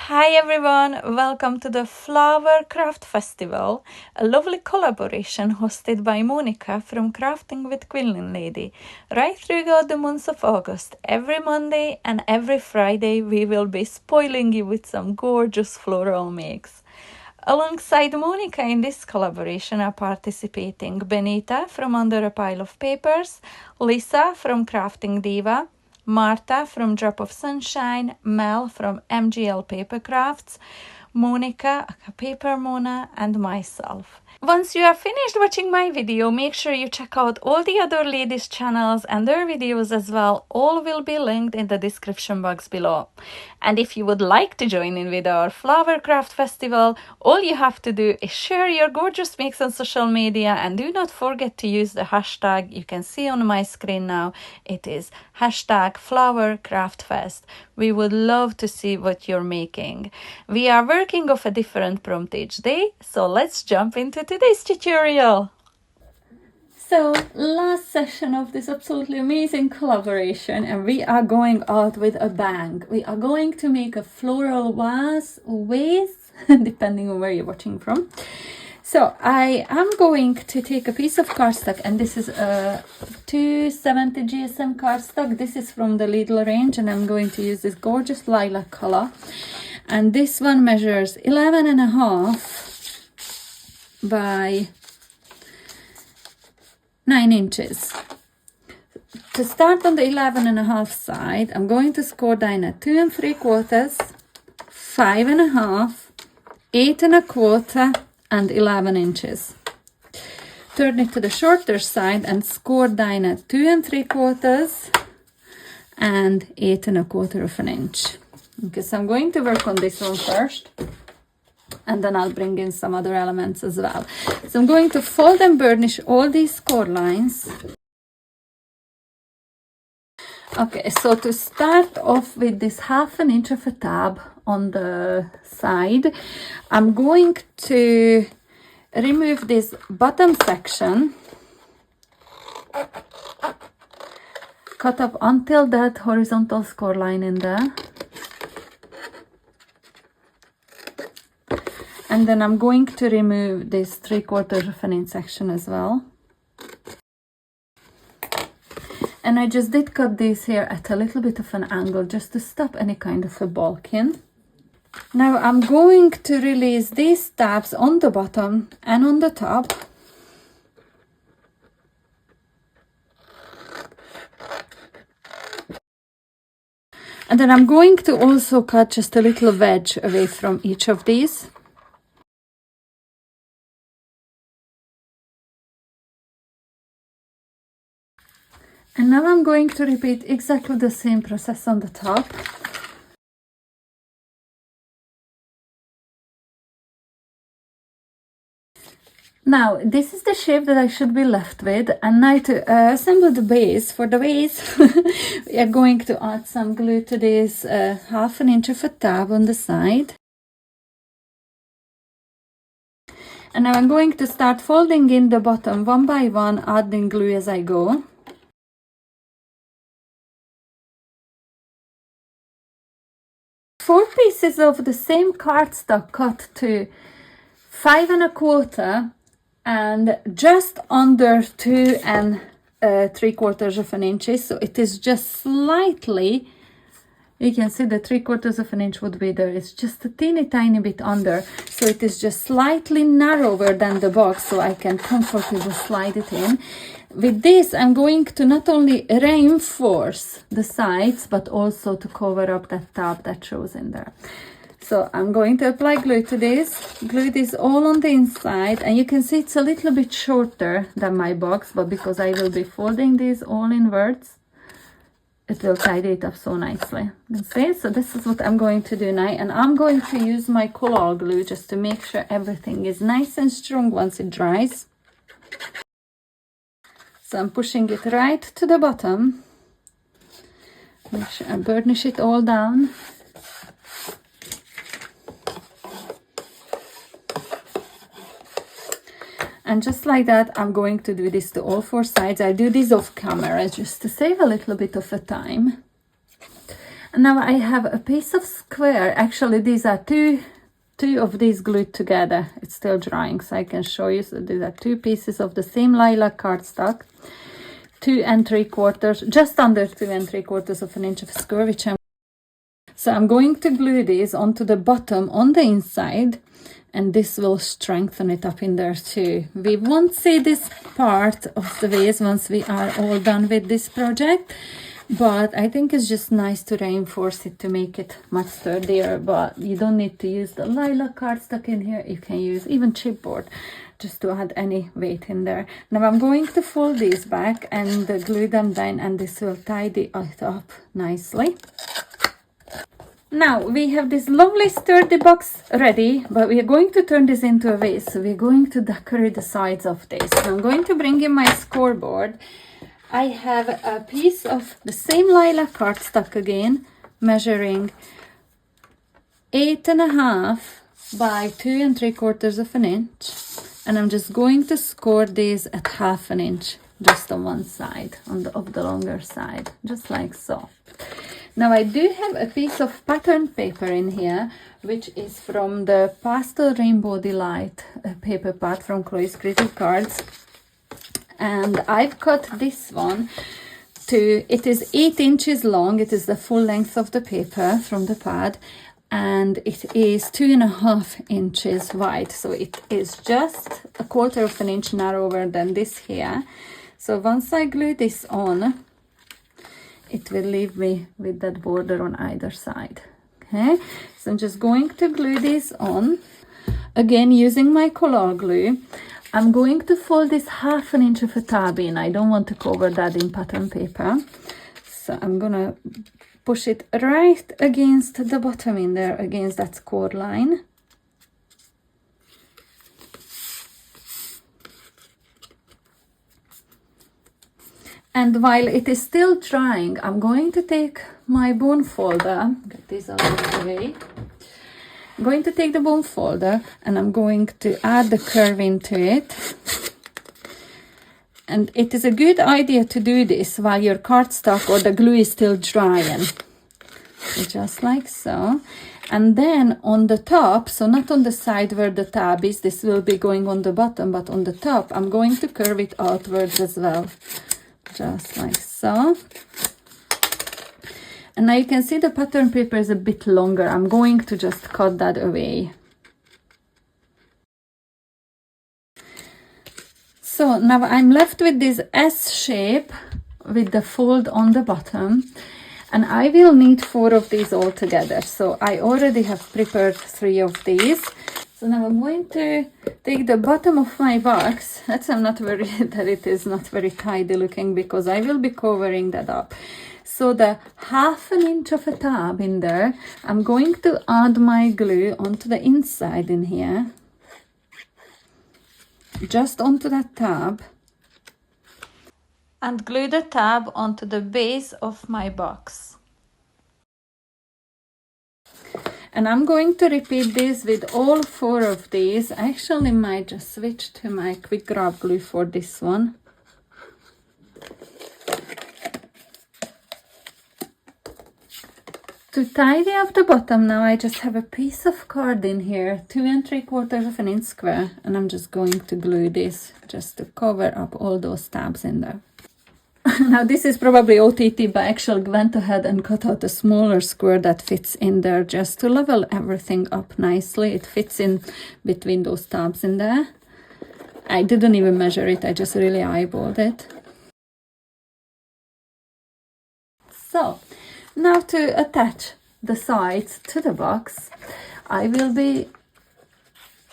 Hi everyone, welcome to the Flowercraft Festival, a lovely collaboration hosted by Monika from Crafting with Quilling Lady. Right throughout the month of August, every Monday and every Friday we will be spoiling you with some gorgeous floral makes. Alongside Monika in this collaboration are participating Benita from Under a Pile of Papers, Lisa from Crafting Diva, Marta from Drop of Sunshine, Mel from MGL Papercrafts, Monika, Paper Mona, and myself. Once you are finished watching my video, make sure you check out all the other ladies' channels and their videos as well. All will be linked in the description box below. And if you would like to join in with our Flowercraft Festival, all you have to do is share your gorgeous makes on social media and do not forget to use the hashtag you can see on my screen now. It is hashtag flowercraftfest. We would love to see what you're making. We are working off a different prompt each day, so let's jump into today's tutorial. So, last session of this absolutely amazing collaboration, and we are going out with a bang. We are going to make a floral vase, depending on where you're watching from. So I am going to take a piece of cardstock, and this is a 270 GSM cardstock. This is from the Lidl range, and I'm going to use this gorgeous lilac color. And this one measures 11.5 by 9 inches. To start on the 11.5 side, I'm going to score down at 2 3/4, 5.5, 8 1/4, and 11 inches. Turn it to the shorter side and score down at 2 3/4 and 8 1/4 of an inch. Okay, so I'm going to work on this one first, and then I'll bring in some other elements as well. So I'm going to fold and burnish all these score lines. Okay, so to start off with this 1/2 inch of a tab on the side, I'm going to remove this bottom section, cut up until that horizontal score line in there. And then I'm going to remove this 3/4 of an inch section as well. And I just did cut this here at a little bit of an angle just to stop any kind of a bulking. Now I'm going to release these tabs on the bottom and on the top. And then I'm going to also cut just a little wedge away from each of these. And now I'm going to repeat exactly the same process on the top. Now, this is the shape that I should be left with, and now to assemble the base. For the base, we are going to add some glue to this 1/2 inch of a tab on the side. And now I'm going to start folding in the bottom one by one, adding glue as I go. Four pieces of the same cardstock cut to 5 1/4 and just under 2 3/4 of an inch. So it is just slightly, you can see the 3/4 of an inch would be there. It's just a tiny bit under. So it is just slightly narrower than the box, so I can comfortably slide it in. With this, I'm going to not only reinforce the sides, but also to cover up that tab that shows in there. So I'm going to apply glue to this, glue this all on the inside, and you can see it's a little bit shorter than my box, but because I will be folding these all inwards, it will tidy it up so nicely. You can see? So this is what I'm going to do now, and I'm going to use my collal glue just to make sure everything is nice and strong once it dries. So I'm pushing it right to the bottom. Make sure I burnish it all down. And just like that, I'm going to do this to all four sides. I do this off camera just to save a little bit of a time. Now I have a piece of square. Actually, these are two of these glued together. It's still drying, so I can show you. So these are two pieces of the same lilac cardstock, 2 3/4, just under 2 3/4 of an inch of square, so I'm going to glue these onto the bottom on the inside, and this will strengthen it up in there too. We won't see this part of the vase once we are all done with this project, but I think it's just nice to reinforce it to make it much sturdier. But you don't need to use the lilac cardstock in here. You can use even chipboard just to add any weight in there. Now I'm going to fold these back and glue them down, and this will tidy it up nicely. Now we have this lovely sturdy box ready, but we are going to turn this into a vase. So we're going to decorate the sides of this. So I'm going to bring in my scoreboard. I have a piece of the same lilac cardstock again, measuring 8.5 by 2 3/4 of an inch, and I'm just going to score these at 1/2 inch, just on one side, of the longer side, just like so. Now I do have a piece of pattern paper in here, which is from the Pastel Rainbow Delight paper pad from Chloe's Creative Cards. And I've cut this one to, it is 8 inches long. It is the full length of the paper from the pad, and it is 2.5 inches wide. So it is just 1/4 of an inch narrower than this here. So once I glue this on, it will leave me with that border on either side. Okay, so I'm just going to glue this on. Again, using my color glue, I'm going to fold this 1/2 inch of a tab in. I don't want to cover that in pattern paper. So I'm gonna push it right against the bottom in there, against that score line. And while it is still drying, I'm going to take my bone folder, get this out of the way. I'm going to take the bone folder and I'm going to add the curve into it. And it is a good idea to do this while your cardstock or the glue is still drying. So just like so. And then on the top, so not on the side where the tab is, this will be going on the bottom, but on the top, I'm going to curve it outwards as well. Just like so. And now you can see the pattern paper is a bit longer. I'm going to just cut that away. So now I'm left with this S shape with the fold on the bottom, and I will need 4 of these all together. So I already have prepared 3 of these. So now I'm going to take the bottom of my box. I'm not worried that it is not very tidy looking, because I will be covering that up. So the 1/2 inch of a tab in there, I'm going to add my glue onto the inside in here. Just onto that tab. And glue the tab onto the base of my box. And I'm going to repeat this with all 4 of these. I actually might just switch to my quick grab glue for this one. To tidy up the bottom now, I just have a piece of card in here, 2 3/4 of an inch square, and I'm just going to glue this just to cover up all those tabs in there. Now this is probably OTT, but I actually went ahead and cut out a smaller square that fits in there just to level everything up nicely. It fits in between those tabs in there. I didn't even measure it, I just really eyeballed it. So now to attach the sides to the box, I will be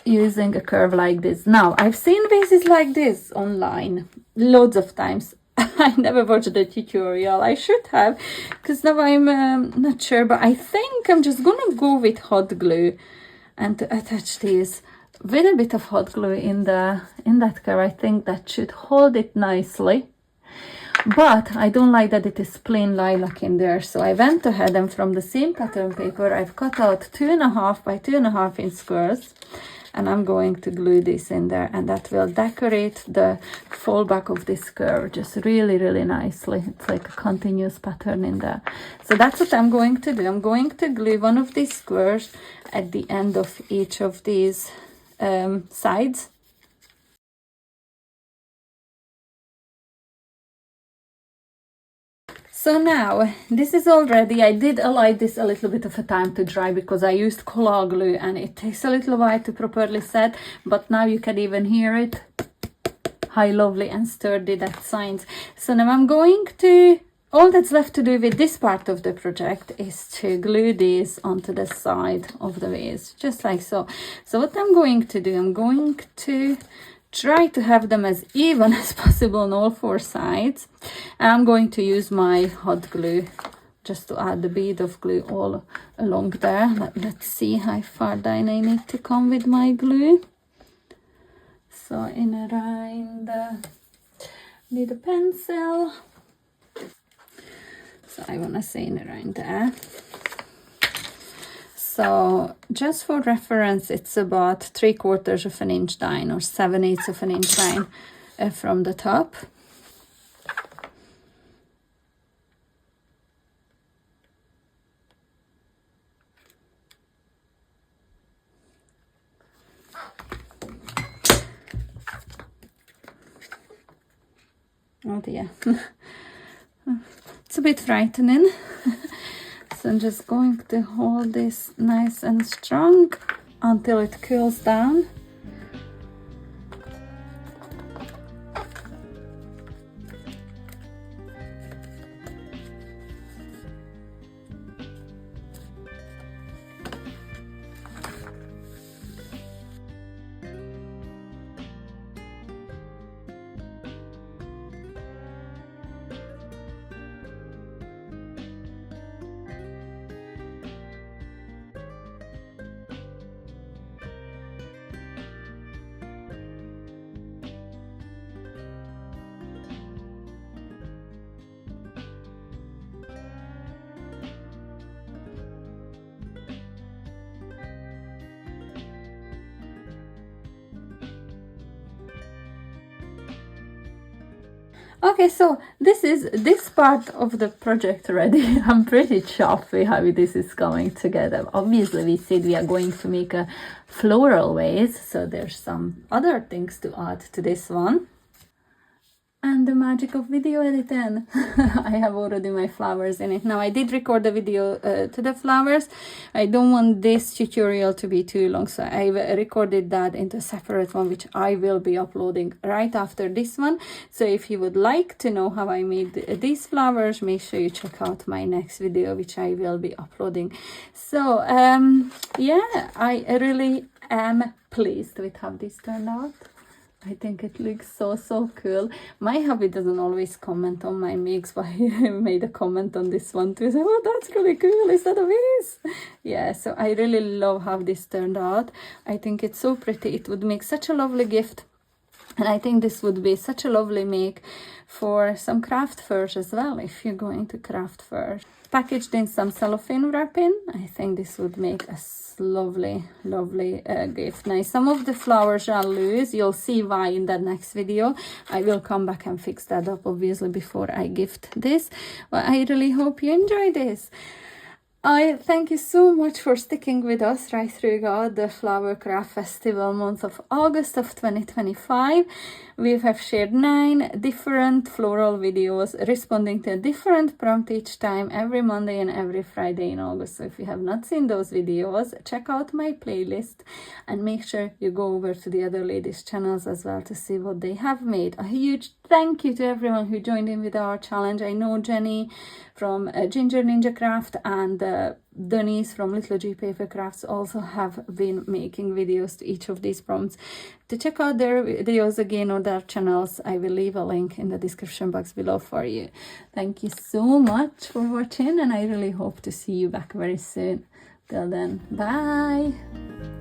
using a curve like this. Now I've seen vases like this online loads of times. I never watched the tutorial. I should have, because now I'm not sure, but I think I'm just gonna go with hot glue and to attach these with a bit of hot glue in that curve. I think that should hold it nicely. But I don't like that it is plain lilac in there, so I went ahead and from the same pattern paper I've cut out 2.5 by 2.5 inch squares, and I'm going to glue this in there, and that will decorate the fallback of this curve just really, really nicely. It's like a continuous pattern in there. So that's what I'm going to do. I'm going to glue one of these squares at the end of each of these sides. So now this is all ready. I did allow this a little bit of a time to dry because I used cola glue and it takes a little while to properly set, but now you can even hear it. How lovely and sturdy that sounds. So now I'm going to, all that's left to do with this part of the project is to glue these onto the side of the vase, just like so. So what I'm going to do, I'm going to try to have them as even as possible on all four sides. And I'm going to use my hot glue just to add a bead of glue all along there. Let's see how far down I need to come with my glue. So in around, need a pencil. So I want to say in around there. So just for reference, it's about 3/4 of an inch down or 7/8 of an inch down from the top. Oh dear, it's a bit frightening. So I'm just going to hold this nice and strong until it cools down. Okay, so this is this part of the project ready. I'm pretty chuffed with how this is coming together. Obviously, we said we are going to make a floral vase, so there's some other things to add to this one. And the magic of video editing. I have already my flowers in it. Now I did record the video to the flowers. I don't want this tutorial to be too long, so I recorded that into a separate one, which I will be uploading right after this one. So if you would like to know how I made these flowers, make sure you check out my next video, which I will be uploading. So yeah, I really am pleased with how this turned out. I think it looks so cool. My hubby doesn't always comment on my makes, but he made a comment on this one too. So, oh, that's really cool. Is that a vase? Yeah, so I really love how this turned out. I think it's so pretty. It would make such a lovely gift. And I think this would be such a lovely make for some craft fairs as well, if you're going to craft fairs. Packaged in some cellophane wrapping, I think this would make a lovely gift. Now some of the flowers are loose. You'll see why in the next video. I will come back and fix that up obviously before I gift this. But I really hope you enjoy this. I thank you so much for sticking with us right through the Flowercraft Festival month of August of 2025. We have shared 9 different floral videos responding to a different prompt each time, every Monday and every Friday in August. So if you have not seen those videos, check out my playlist and make sure you go over to the other ladies' channels as well to see what they have made. A huge thank you to everyone who joined in with our challenge. I know Jenny from Ginger Ninja Craft and Denise from Little G Papercrafts also have been making videos to each of these prompts. To check out their videos again or their channels, I will leave a link in the description box below for you. Thank you so much for watching, and I really hope to see you back very soon. Till then, bye!